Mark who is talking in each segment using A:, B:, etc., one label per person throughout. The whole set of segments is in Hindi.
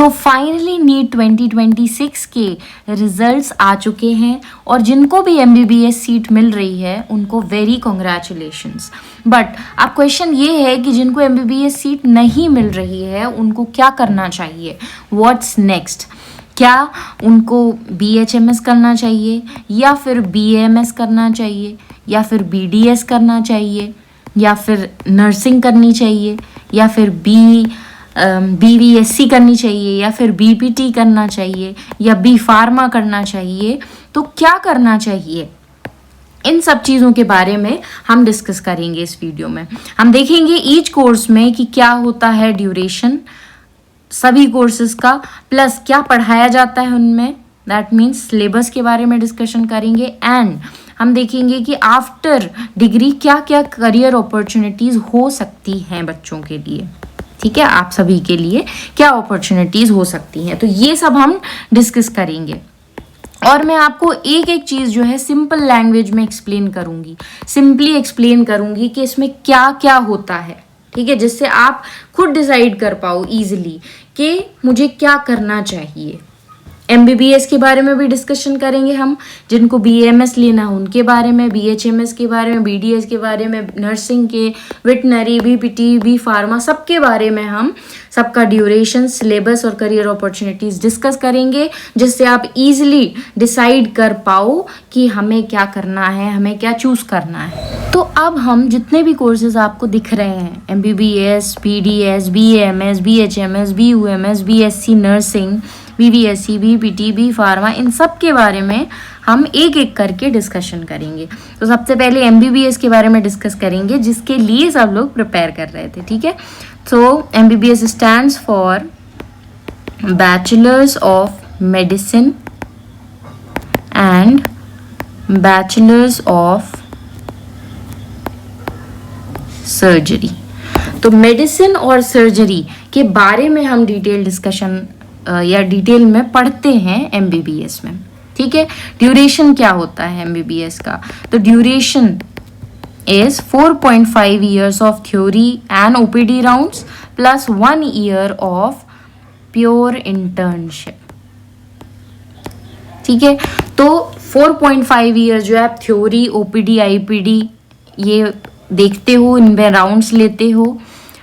A: तो फाइनली नीट 2026 के रिजल्ट्स आ चुके हैं और जिनको भी MBBS सीट मिल रही है उनको वेरी कॉन्ग्रेचुलेशंस। बट अब क्वेश्चन ये है कि जिनको MBBS सीट नहीं मिल रही है उनको क्या करना चाहिए, व्हाट्स नेक्स्ट। क्या उनको BHMS करना चाहिए या फिर BAMS करना चाहिए या फिर BDS करना चाहिए या फिर नर्सिंग करनी चाहिए या फिर BVSC करनी चाहिए या फिर BPT करना चाहिए या B फार्मा करना चाहिए, तो क्या करना चाहिए, इन सब चीज़ों के बारे में हम डिस्कस करेंगे इस वीडियो में। हम देखेंगे ईच कोर्स में कि क्या होता है ड्यूरेशन सभी कोर्सेज का, प्लस क्या पढ़ाया जाता है उनमें, दैट मीन्स सिलेबस के बारे में डिस्कशन करेंगे। एंड हम देखेंगे कि आफ्टर डिग्री क्या क्या करियर अपॉर्चुनिटीज़ हो सकती हैं बच्चों के लिए, ठीक है, आप सभी के लिए क्या अपॉर्चुनिटीज़ हो सकती हैं, तो ये सब हम डिस्कस करेंगे। और मैं आपको एक एक चीज़ जो है सिंपल लैंग्वेज में एक्सप्लेन करूँगी, सिंपली एक्सप्लेन करूँगी कि इसमें क्या क्या होता है, ठीक है, जिससे आप खुद डिसाइड कर पाओ इजीली कि मुझे क्या करना चाहिए। MBBS के बारे में भी डिस्कशन करेंगे हम, जिनको BAMS लेना है उनके बारे में, BHMS के बारे में, BDS के बारे में, नर्सिंग के, वेटनरी, BPT, B फार्मा, सबके बारे में हम सबका ड्यूरेशन, सिलेबस और करियर अपॉर्चुनिटीज़ डिस्कस करेंगे, जिससे आप इजीली डिसाइड कर पाओ कि हमें क्या करना है, हमें क्या चूज़ करना है। तो अब हम जितने भी कोर्सेज आपको दिख रहे हैं, MBBS, BDS, BAMS, BHMS, BUMS, BSc nursing, BVSC, BPT, B pharma, इन सब के बारे में हम एक एक करके डिस्कशन करेंगे। तो सबसे पहले MBBS के बारे में डिस्कस करेंगे, जिसके लिए सब लोग प्रिपेयर कर रहे थे, ठीक है। तो MBBS stands for bachelors of medicine and bachelors of surgery. तो मेडिसिन और सर्जरी के बारे में हम डिटेल डिस्कशन या डिटेल में पढ़ते हैं MBBS में, ठीक है। ड्यूरेशन क्या होता है MBBS का, तो duration is 4.5 years of theory and OPD rounds plus 1 year of pure internship, ठीक है। तो 4.5 years जो है आप थ्योरी, OPD, IPD ये देखते हो, इनमें राउंड्स लेते हो,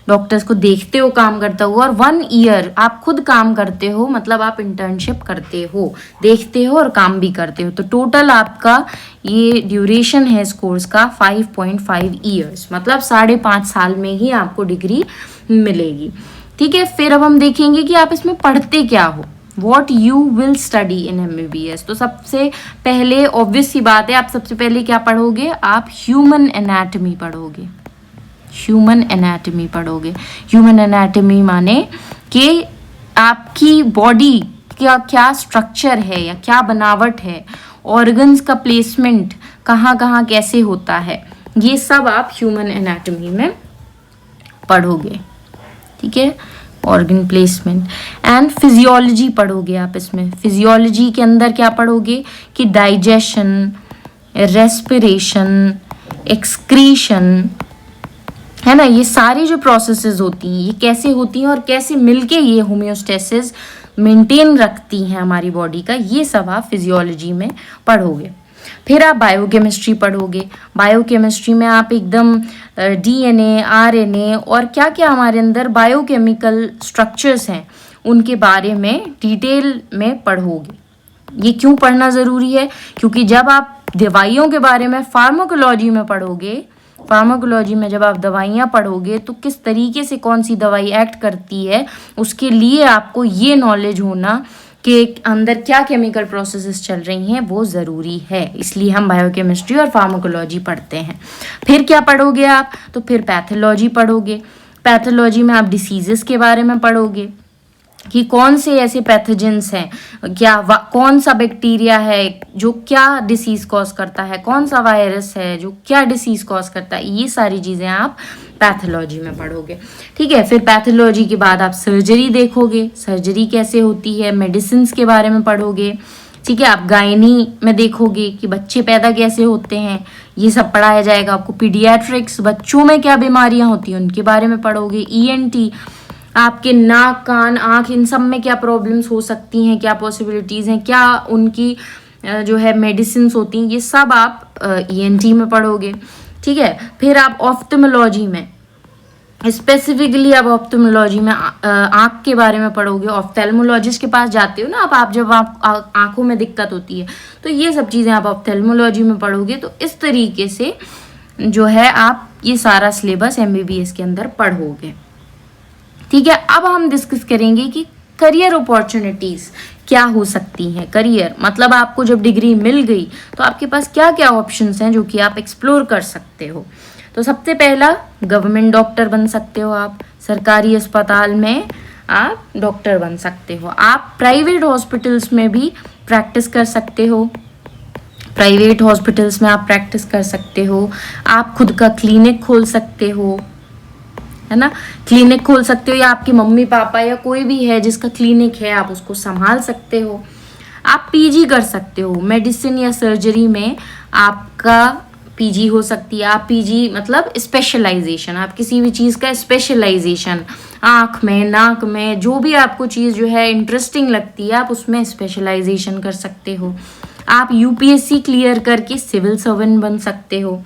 A: डॉक्टर्स को देखते हो काम करता हुआ, और 1 year आप खुद काम करते हो, मतलब आप इंटर्नशिप करते हो, देखते हो और काम भी करते हो। तो टोटल आपका ये ड्यूरेशन है इस कोर्स का 5.5 years, मतलब 5.5 साल में ही आपको डिग्री मिलेगी, ठीक है। फिर अब हम देखेंगे कि आप इसमें पढ़ते क्या हो, what you will study in MBBS। तो सबसे पहले ऑब्वियस सी बात है, आप सबसे पहले क्या पढ़ोगे, आप ह्यूमन एनाटमी पढ़ोगे, ह्यूमन एनाटमी पढ़ोगे। ह्यूमन एनाटमी माने कि आपकी बॉडी का क्या स्ट्रक्चर है या क्या बनावट है, ऑर्गन्स का प्लेसमेंट कहाँ कहाँ कैसे होता है, ये सब आप ह्यूमन एनाटमी में पढ़ोगे, ठीक है। ऑर्गन प्लेसमेंट एंड फिजियोलॉजी पढ़ोगे आप इसमें। फिजियोलॉजी के अंदर क्या पढ़ोगे कि डाइजेशन, रेस्पिरेशन, एक्सक्रीशन, है ना, ये सारी जो प्रोसेसेस होती हैं ये कैसे होती हैं और कैसे मिलके ये होम्योस्टेसिस मेंटेन रखती हैं हमारी बॉडी का, ये सब आप फिजियोलॉजी में पढ़ोगे। फिर आप बायोकेमिस्ट्री पढ़ोगे। बायोकेमिस्ट्री में आप एकदम DNA, RNA और क्या क्या हमारे अंदर बायोकेमिकल स्ट्रक्चर्स हैं उनके बारे में डिटेल में पढ़ोगे। ये क्यों पढ़ना ज़रूरी है, क्योंकि जब आप दवाइयों के बारे में फार्माकोलॉजी में पढ़ोगे, फार्माकोलॉजी में जब आप दवाइयाँ पढ़ोगे तो किस तरीके से कौन सी दवाई एक्ट करती है, उसके लिए आपको ये नॉलेज होना कि अंदर क्या केमिकल प्रोसेसेस चल रही हैं वो ज़रूरी है। इसलिए हम बायोकेमिस्ट्री और फार्माकोलॉजी पढ़ते हैं। फिर क्या पढ़ोगे आप, तो फिर पैथोलॉजी पढ़ोगे। पैथोलॉजी में आप डिसीजेस के बारे में पढ़ोगे कि कौन से ऐसे पैथोजेंस हैं, कौन सा बैक्टीरिया है जो क्या डिसीज़ कॉज करता है, कौन सा वायरस है जो क्या डिसीज़ कॉज करता है, ये सारी चीज़ें आप पैथोलॉजी में पढ़ोगे, ठीक है। फिर पैथोलॉजी के बाद आप सर्जरी देखोगे, सर्जरी कैसे होती है, मेडिसिन के बारे में पढ़ोगे, ठीक है। आप गायनी में देखोगे कि बच्चे पैदा कैसे होते हैं, ये सब पढ़ाया जाएगा आपको। पीडियाट्रिक्स, बच्चों में क्या बीमारियां होती हैं उनके बारे में पढ़ोगे। ENT आपके नाक, कान, आँख, इन सब में क्या प्रॉब्लम्स हो सकती हैं, क्या पॉसिबिलिटीज़ हैं, क्या उनकी जो है मेडिसिन होती हैं, ये सब आप ENT में पढ़ोगे। ठीक है, फिर आप ऑफ्थेल्मोलॉजी में स्पेसिफिकली आप ऑप्थेल्मोलॉजी में आँख के बारे में पढ़ोगे। ऑप्थेल्मोलॉजिस्ट के पास जाते हो ना आप जब आप आँखों में दिक्कत होती है, तो ये सब चीज़ें आप ऑप्थेल्मोलॉजी में पढ़ोगे। तो इस तरीके से जो है आप ये सारा सिलेबस MBBS के अंदर पढ़ोगे। ठीक है, अब हम डिस्कस करेंगे कि करियर अपॉर्चुनिटीज़ क्या हो सकती हैं। करियर मतलब आपको जब डिग्री मिल गई तो आपके पास क्या क्या ऑप्शंस हैं जो कि आप एक्सप्लोर कर सकते हो। तो सबसे पहला, गवर्नमेंट डॉक्टर बन सकते हो आप, सरकारी अस्पताल में आप डॉक्टर बन सकते हो। आप प्राइवेट हॉस्पिटल्स में भी प्रैक्टिस कर सकते हो, प्राइवेट हॉस्पिटल्स में आप प्रैक्टिस कर सकते हो। आप खुद का क्लिनिक खोल सकते हो, है ना, क्लिनिक खोल सकते हो, या आपके मम्मी पापा या कोई भी है जिसका क्लिनिक है आप उसको संभाल सकते हो। आप PG कर सकते हो, मेडिसिन या सर्जरी में आपका PG हो सकती है। आप PG मतलब स्पेशलाइजेशन, आप किसी भी चीज़ का स्पेशलाइजेशन, आँख में, नाक में, जो भी आपको चीज़ जो है इंटरेस्टिंग लगती है आप उसमें स्पेशलाइजेशन कर सकते हो। आप UPSC क्लियर करके सिविल सर्वेंट बन सकते हो,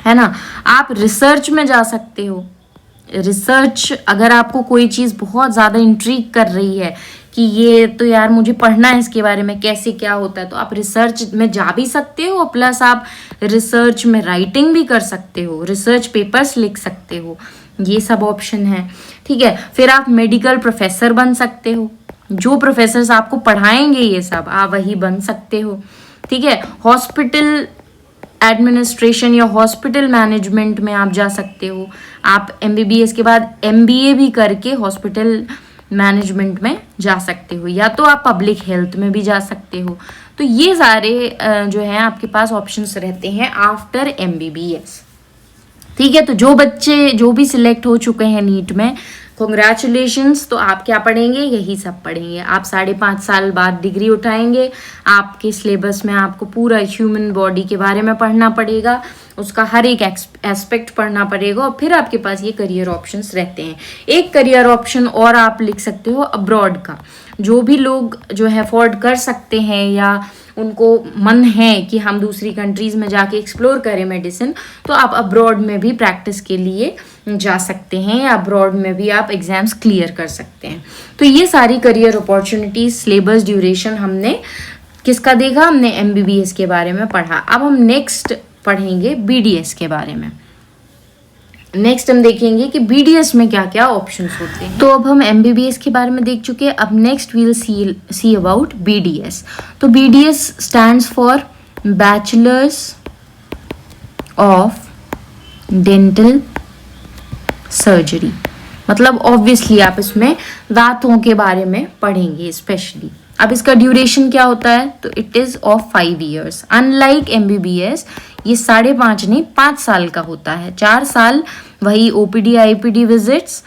A: है ना। आप रिसर्च में जा सकते हो। रिसर्च, अगर आपको कोई चीज़ बहुत ज़्यादा इंट्रीग कर रही है कि ये तो यार मुझे पढ़ना है इसके बारे में कैसे क्या होता है, तो आप रिसर्च में जा भी सकते हो, प्लस आप रिसर्च में राइटिंग भी कर सकते हो, रिसर्च पेपर्स लिख सकते हो। ये सब ऑप्शन है। ठीक है, फिर आप मेडिकल प्रोफेसर बन सकते हो, जो प्रोफेसर्स आपको पढ़ाएंगे ये सब आप वही बन सकते हो। ठीक है, हॉस्पिटल एडमिनिस्ट्रेशन या हॉस्पिटल मैनेजमेंट में आप जा सकते हो। आप MBBS के बाद MBA भी करके हॉस्पिटल मैनेजमेंट में जा सकते हो, या तो आप पब्लिक हेल्थ में भी जा सकते हो। तो ये सारे जो हैं आपके पास ऑप्शंस रहते हैं आफ्टर MBBS। ठीक है, तो जो बच्चे जो भी सिलेक्ट हो चुके हैं नीट में, कॉन्ग्रेचुलेशंस। तो आप क्या पढ़ेंगे, यही सब पढ़ेंगे। आप 5.5 साल बाद डिग्री उठाएंगे। आपके सिलेबस में आपको पूरा ह्यूमन बॉडी के बारे में पढ़ना पड़ेगा, उसका हर एक एस्पेक्ट पढ़ना पड़ेगा, और फिर आपके पास ये करियर ऑप्शंस रहते हैं। एक करियर ऑप्शन और आप लिख सकते हो अब्रॉड का। जो भी लोग जो है अफोर्ड कर सकते हैं या उनको मन है कि हम दूसरी कंट्रीज़ में जाके एक्सप्लोर करें मेडिसिन, तो आप अब्रॉड में भी प्रैक्टिस के लिए जा सकते हैं, या अब्रॉड में भी आप एग्जाम्स क्लियर कर सकते हैं। तो ये सारी करियर अपॉर्चुनिटीज, सिलेबस, ड्यूरेशन हमने किसका देखा, हमने MBBS के बारे में पढ़ा। अब हम नेक्स्ट पढ़ेंगे BDS के बारे में। नेक्स्ट हम देखेंगे कि BDS में क्या क्या ऑप्शंस होते हैं। तो अब हम MBBS के बारे में देख चुके हैं, अब next we will see about BDS। तो BDS stands for bachelors of dental surgery. मतलब ऑब्वियसली आप इसमें दांतों के बारे में पढ़ेंगे स्पेशली। अब इसका ड्यूरेशन क्या होता है, तो it is of 5 years। Unlike MBBS ये 5.5 नहीं 5 साल का होता है। 4 साल वही OPD IPD visits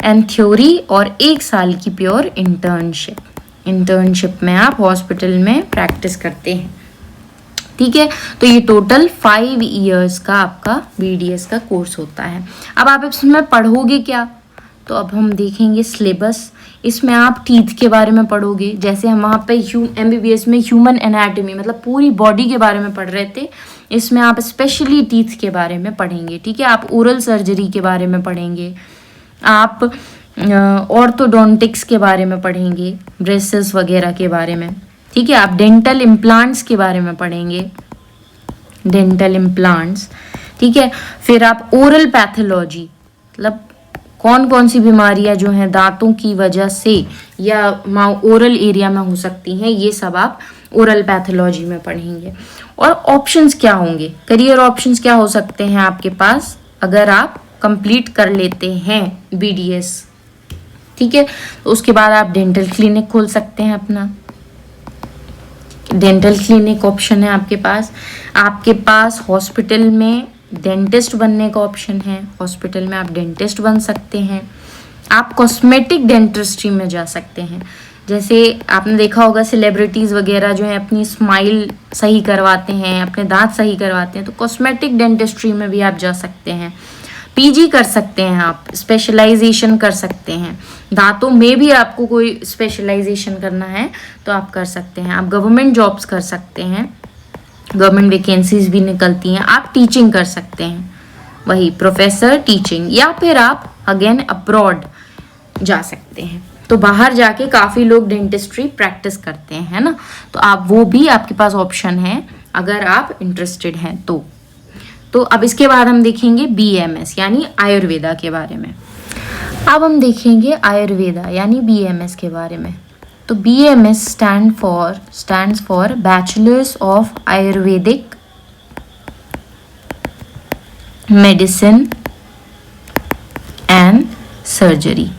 A: and theory, और 1 साल की प्योर इंटर्नशिप। इंटर्नशिप में आप हॉस्पिटल में प्रैक्टिस करते हैं। ठीक है, तो ये टोटल 5 years का आपका BDS का कोर्स होता है। अब आप इसमें पढ़ोगे क्या, तो अब हम देखेंगे सिलेबस। इसमें आप टीथ के बारे में पढ़ोगे, जैसे हम वहाँ पे MBBS में ह्यूमन एनाटॉमी मतलब पूरी बॉडी के बारे में पढ़ रहे थे, इसमें आप स्पेशली टीथ के बारे में पढ़ेंगे। ठीक है, आप ओरल सर्जरी के बारे में पढ़ेंगे, आप ऑर्थोडोंटिक्स के बारे में पढ़ेंगे, ब्रेसेस वगैरह के बारे में। ठीक है, आप डेंटल इम्प्लांट्स के बारे में पढ़ेंगे, डेंटल इम्प्लांट्स। ठीक है, फिर आप ओरल पैथोलॉजी मतलब कौन कौन सी बीमारियां जो हैं दांतों की वजह से या ओरल एरिया में हो सकती हैं, ये सब आप ओरल पैथोलॉजी में पढ़ेंगे। और ऑप्शंस क्या होंगे, करियर ऑप्शंस क्या हो सकते हैं आपके पास अगर आप कंप्लीट कर लेते हैं BDS। ठीक है, तो उसके बाद आप डेंटल क्लिनिक खोल सकते हैं अपना, डेंटल क्लिनिक ऑप्शन है आपके पास। आपके पास हॉस्पिटल में डेंटिस्ट बनने का ऑप्शन है, हॉस्पिटल में आप डेंटिस्ट बन सकते हैं। आप कॉस्मेटिक डेंटिस्ट्री में जा सकते हैं, जैसे आपने देखा होगा सेलिब्रिटीज़ वगैरह जो है अपनी स्माइल सही करवाते हैं, अपने दांत सही करवाते हैं, तो कॉस्मेटिक डेंटिस्ट्री में भी आप जा सकते हैं। पीजी कर सकते हैं, आप स्पेशलाइजेशन कर सकते हैं। दांतों में भी आपको कोई स्पेशलाइजेशन करना है तो आप कर सकते हैं। आप गवर्नमेंट जॉब्स कर सकते हैं, गवर्नमेंट वैकेंसीज भी निकलती हैं। आप टीचिंग कर सकते हैं, वही प्रोफेसर टीचिंग, या फिर आप अगेन अब्रॉड जा सकते हैं। तो बाहर जाके काफ़ी लोग डेंटिस्ट्री प्रैक्टिस करते हैं, है ना। तो आप वो भी आपके पास ऑप्शन है अगर आप इंटरेस्टेड हैं तो अब इसके बाद हम देखेंगे BAMS यानी आयुर्वेदा के बारे में। अब हम देखेंगे आयुर्वेदा यानी BAMS के बारे में। तो BAMS stands for bachelors of Ayurvedic medicine and surgery.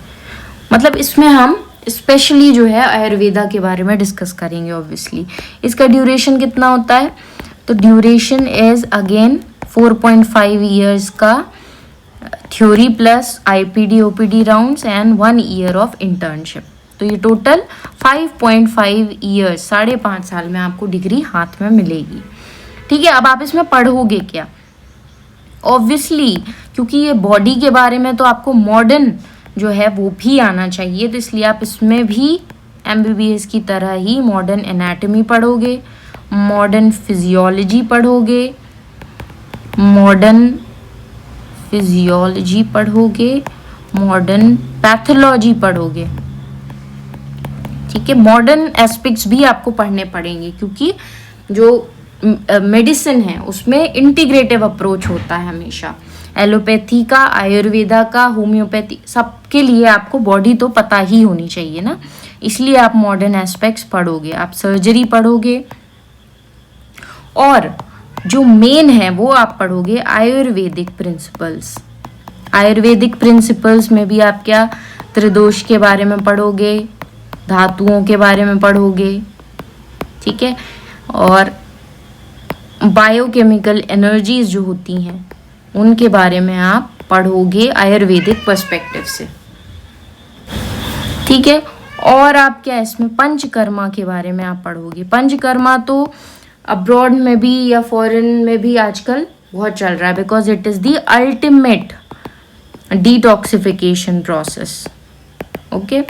A: मतलब इसमें हम स्पेशली जो है आयुर्वेदा के बारे में डिस्कस करेंगे। ऑब्वियसली इसका ड्यूरेशन कितना होता है, तो ड्यूरेशन इज अगेन 4.5 ईयर्स का theory plus IPD OPD rounds and 1 year of internship. तो ये टोटल 5.5 ईयर्स, 5.5 साल में आपको डिग्री हाथ में मिलेगी। ठीक है, अब आप इसमें पढ़ोगे क्या? ऑब्वियसली क्योंकि ये बॉडी के बारे में तो आपको मॉडर्न जो है वो भी आना चाहिए, तो इसलिए आप इसमें भी MBBS की तरह ही मॉडर्न एनाटॉमी पढ़ोगे, मॉडर्न फिजियोलॉजी पढ़ोगे, मॉडर्न पैथोलॉजी पढ़ोगे। ठीक है, मॉडर्न एस्पेक्ट्स भी आपको पढ़ने पड़ेंगे क्योंकि जो मेडिसिन है उसमें इंटीग्रेटिव अप्रोच होता है हमेशा। एलोपैथी का, आयुर्वेदा का, होम्योपैथी, सबके लिए आपको बॉडी तो पता ही होनी चाहिए ना, इसलिए आप मॉडर्न एस्पेक्ट्स पढ़ोगे। आप सर्जरी पढ़ोगे और जो मेन है वो आप पढ़ोगे आयुर्वेदिक प्रिंसिपल्स। आयुर्वेदिक प्रिंसिपल्स में भी आप क्या त्रिदोष के बारे में पढ़ोगे, धातुओं के बारे में पढ़ोगे। ठीक है, और बायोकेमिकल एनर्जीज जो होती हैं उनके बारे में आप पढ़ोगे आयुर्वेदिक पर्सपेक्टिव से। ठीक है, और आप क्या इसमें पंचकर्मा के बारे में आप पढ़ोगे। पंचकर्मा तो अब्रॉड में भी या फॉरेन में भी आजकल बहुत चल रहा है, because it is the ultimate detoxification process. Okay,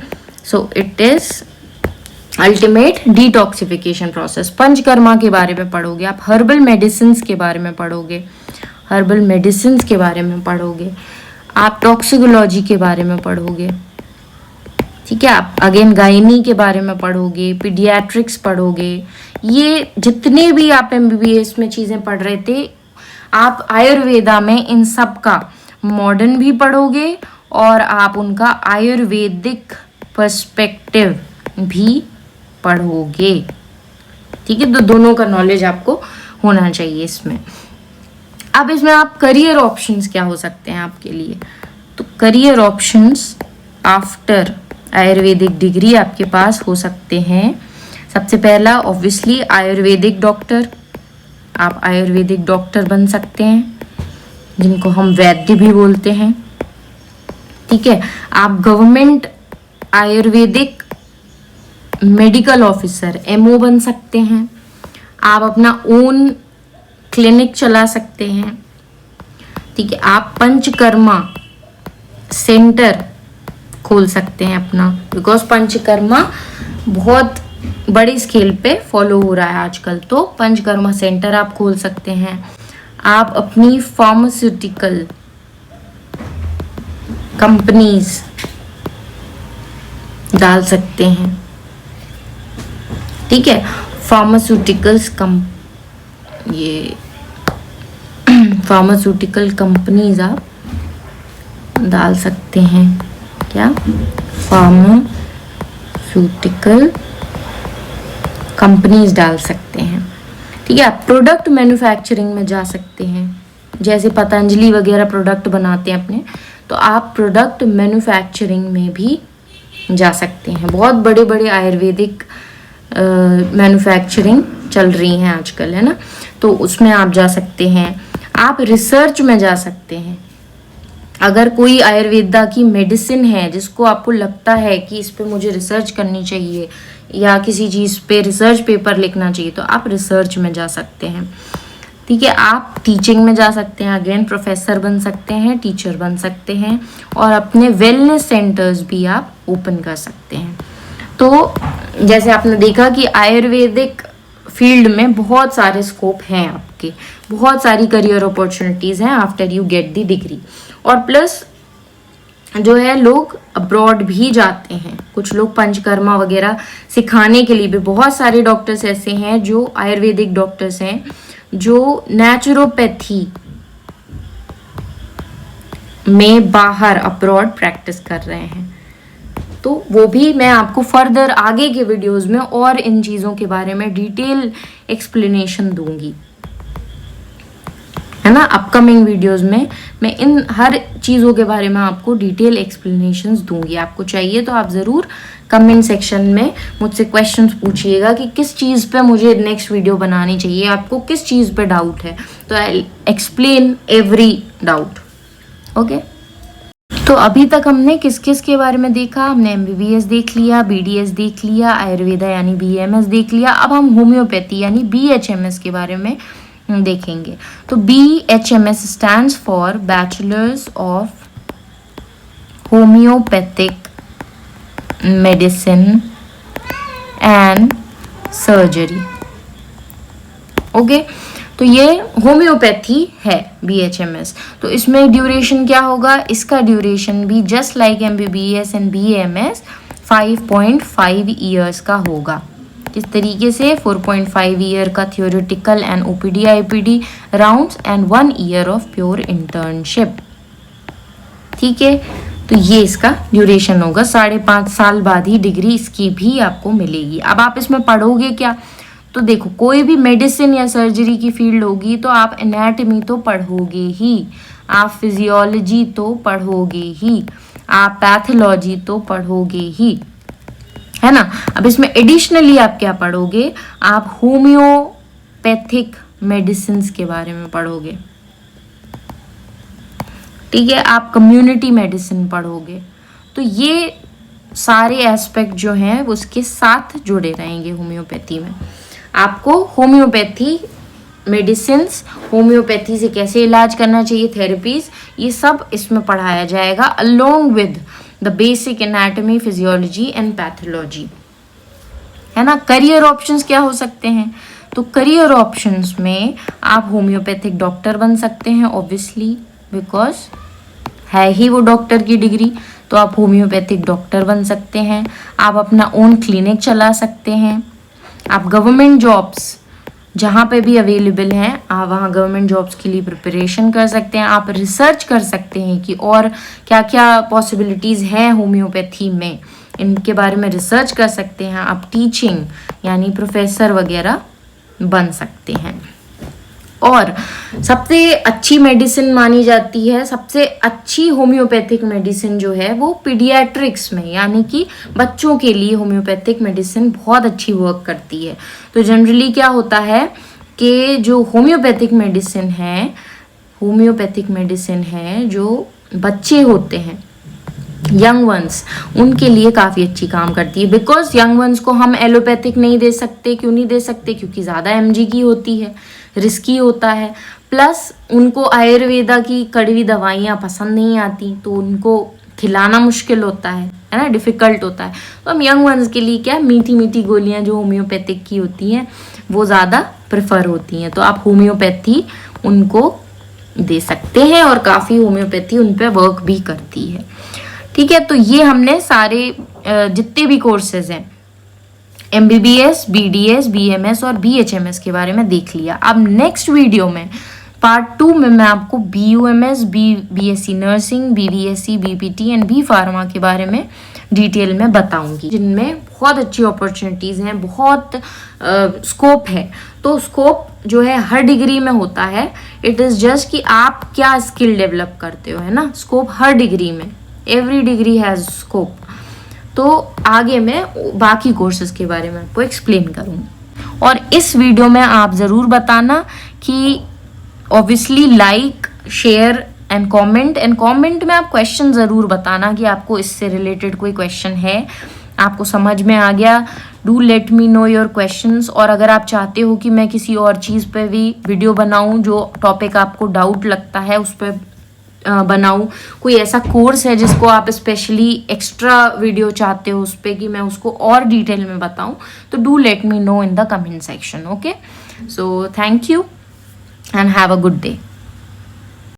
A: so it is ultimate detoxification process. Panchakarma के बारे में पढ़ोगे आप, हर्बल मेडिसिन के बारे में पढ़ोगे, आप टॉक्सिकोलॉजी के बारे में पढ़ोगे। ठीक है, आप अगेन गायनी के बारे में पढ़ोगे, पीडियाट्रिक्स पढ़ोगे। ये जितने भी आप MBBS में चीज़ें पढ़ रहे थे, आप आयुर्वेदा में इन सब का मॉडर्न भी पढ़ोगे और आप उनका आयुर्वेदिक पर्सपेक्टिव भी पढ़ोगे। ठीक है, तो दोनों का नॉलेज आपको होना चाहिए इसमें। अब इसमें आप करियर ऑप्शंस क्या हो सकते हैं आपके लिए, तो career options after Ayurvedic degree आपके पास हो सकते हैं। सबसे पहला ऑब्वियसली आयुर्वेदिक डॉक्टर, आप आयुर्वेदिक डॉक्टर बन सकते हैं जिनको हम वैद्य भी बोलते हैं। ठीक है, आप government Ayurvedic medical officer MO बन सकते हैं। आप अपना ओन क्लिनिक चला सकते हैं। ठीक है, आप पंचकर्मा सेंटर खोल सकते हैं अपना, बिकॉज पंचकर्मा बहुत बड़ी स्केल पे फॉलो हो रहा है आजकल, तो पंचकर्मा सेंटर आप खोल सकते हैं। आप अपनी फार्मास्यूटिकल कंपनीज डाल सकते हैं। ठीक है, फार्मास्यूटिकल कंपनीज आप डाल सकते हैं। क्या फार्मास्यूटिकल कंपनीज डाल सकते हैं। ठीक है, आप प्रोडक्ट मैन्युफैक्चरिंग में जा सकते हैं, जैसे पतंजलि वगैरह प्रोडक्ट बनाते हैं अपने, तो आप प्रोडक्ट मैन्युफैक्चरिंग में भी जा सकते हैं। बहुत बड़े बड़े आयुर्वेदिक मैन्युफैक्चरिंग चल रही हैं आजकल, है ना, तो उसमें आप जा सकते हैं। आप रिसर्च में जा सकते हैं। अगर कोई आयुर्वेदा की मेडिसिन है जिसको आपको लगता है कि इस पे मुझे रिसर्च करनी चाहिए या किसी चीज़ पे रिसर्च पेपर लिखना चाहिए, तो आप रिसर्च में जा सकते हैं। ठीक है, आप टीचिंग में जा सकते हैं, अगेन प्रोफेसर बन सकते हैं, टीचर बन सकते हैं, और अपने वेलनेस सेंटर्स भी आप ओपन कर सकते हैं। तो जैसे आपने देखा कि आयुर्वेदिक फील्ड में बहुत सारे स्कोप हैं, आपके बहुत सारी करियर अपॉर्चुनिटीज़ हैं after you get the degree. और प्लस जो है लोग अब्रॉड भी जाते हैं, कुछ लोग पंचकर्मा वगैरह सिखाने के लिए भी। बहुत सारे डॉक्टर्स ऐसे हैं जो आयुर्वेदिक डॉक्टर्स हैं जो नेचुरोपैथी में बाहर अब्रॉड प्रैक्टिस कर रहे हैं। तो वो भी मैं आपको फर्दर आगे के वीडियोस में और इन चीज़ों के बारे में डिटेल एक्सप्लेनेशन दूंगी, है ना। अपकमिंग वीडियोस में मैं इन हर चीज़ों के बारे में आपको डिटेल एक्सप्लेनेशंस दूंगी। आपको चाहिए तो आप ज़रूर कमेंट सेक्शन में मुझसे क्वेश्चंस पूछिएगा कि किस चीज़ पे मुझे नेक्स्ट वीडियो बनानी चाहिए, आपको किस चीज़ पे डाउट है, तो I explain every doubt. Okay, तो अभी तक हमने किस किस के बारे में देखा। हमने MBBS देख लिया, BDS देख लिया, आयुर्वेदा यानी BMS देख लिया। अब हम होम्योपैथी यानी BHMS के बारे में देखेंगे। तो BHMS stands for bachelors of homeopathic medicine and surgery. Okay, तो ये होम्योपैथी है BHMS। तो इसमें ड्यूरेशन क्या होगा, इसका ड्यूरेशन भी just like MBBS and BMS 5.5 years का होगा। किस तरीके से 4.5 ईयर का theoretical and OPD IPD rounds and 1 year of pure internship. ठीक है, तो ये इसका ड्यूरेशन होगा। 5.5 साल बाद ही डिग्री इसकी भी आपको मिलेगी। अब आप इसमें पढ़ोगे क्या, तो देखो कोई भी मेडिसिन या सर्जरी की फील्ड होगी तो आप एनाटॉमी तो पढ़ोगे ही, आप फिजियोलॉजी तो पढ़ोगे ही, आप पैथोलॉजी तो पढ़ोगे ही, है ना। अब इसमें एडिशनली आप क्या पढ़ोगे, आप होम्योपैथिक मेडिसिन के बारे में पढ़ोगे। ठीक है, आप कम्युनिटी मेडिसिन पढ़ोगे। तो ये सारे एस्पेक्ट जो हैं वो उसके साथ जुड़े रहेंगे होम्योपैथी में। आपको होम्योपैथी मेडिसिन्स, होम्योपैथी से कैसे इलाज करना चाहिए, थेरेपीज, ये सब इसमें पढ़ाया जाएगा along with the basic anatomy, physiology and pathology, है ना। करियर ऑप्शंस क्या हो सकते हैं, तो करियर ऑप्शंस में आप होम्योपैथिक डॉक्टर बन सकते हैं, ऑब्वियसली बिकॉज है ही वो डॉक्टर की डिग्री, तो आप होम्योपैथिक डॉक्टर बन सकते हैं। आप अपना ओन क्लिनिक चला सकते हैं। आप गवर्नमेंट जॉब्स जहाँ पे भी अवेलेबल हैं आप वहाँ गवर्नमेंट जॉब्स के लिए प्रिपरेशन कर सकते हैं। आप रिसर्च कर सकते हैं कि और क्या क्या पॉसिबिलिटीज़ हैं होम्योपैथी में, इनके बारे में रिसर्च कर सकते हैं। आप टीचिंग यानी प्रोफेसर वगैरह बन सकते हैं। और सबसे अच्छी मेडिसिन मानी जाती है, सबसे अच्छी होम्योपैथिक मेडिसिन जो है वो पीडियाट्रिक्स में, यानी कि बच्चों के लिए होम्योपैथिक मेडिसिन बहुत अच्छी वर्क करती है। तो जनरली क्या होता है कि जो होम्योपैथिक मेडिसिन है जो बच्चे होते हैं, यंग वंस, उनके लिए काफ़ी अच्छी काम करती है। बिकॉज यंग वंस को हम एलोपैथिक नहीं दे सकते। क्यों नहीं दे सकते, क्योंकि ज़्यादा mg की होती है, रिस्की होता है, प्लस उनको आयुर्वेदा की कड़वी दवाइयाँ पसंद नहीं आती, तो उनको खिलाना मुश्किल होता है ना, डिफ़िकल्ट होता है। तो हम यंग वंस के लिए क्या, मीठी मीठी गोलियाँ जो होम्योपैथिक की होती हैं वो ज़्यादा प्रेफर होती हैं। तो आप होम्योपैथी उनको दे सकते हैं और काफ़ी होम्योपैथी उन पर वर्क भी करती है। ठीक है, तो ये हमने सारे जितने भी कोर्सेज हैं MBBS, BDS, BMS और BHMS के बारे में देख लिया। अब नेक्स्ट वीडियो में पार्ट 2 में मैं आपको BUMS, BSc nursing, BVSc, BPT and B pharma के बारे में डिटेल में बताऊंगी, जिनमें बहुत अच्छी अपॉर्चुनिटीज़ हैं, बहुत स्कोप है। तो स्कोप जो है हर डिग्री में होता है, इट इज़ जस्ट कि आप क्या स्किल डेवलप करते हो, है ना। स्कोप हर डिग्री में, एवरी डिग्री हैज़ स्कोप। तो आगे मैं बाकी कोर्सेज के बारे में आपको एक्सप्लेन करूँगी। और इस वीडियो में आप ज़रूर बताना कि obviously like, share and comment में आप क्वेश्चन ज़रूर बताना कि आपको इससे रिलेटेड कोई क्वेश्चन है, आपको समझ में आ गया, do let me know your questions. और अगर आप चाहते हो कि मैं किसी और चीज़ पे भी वीडियो बनाऊं, जो टॉपिक आपको डाउट लगता है उस पर बनाऊं, कोई ऐसा कोर्स है जिसको आप स्पेशली एक्स्ट्रा वीडियो चाहते हो उस पर कि मैं उसको और डिटेल में बताऊं, तो do let me know in the comment section. Okay, so thank you and have a good day.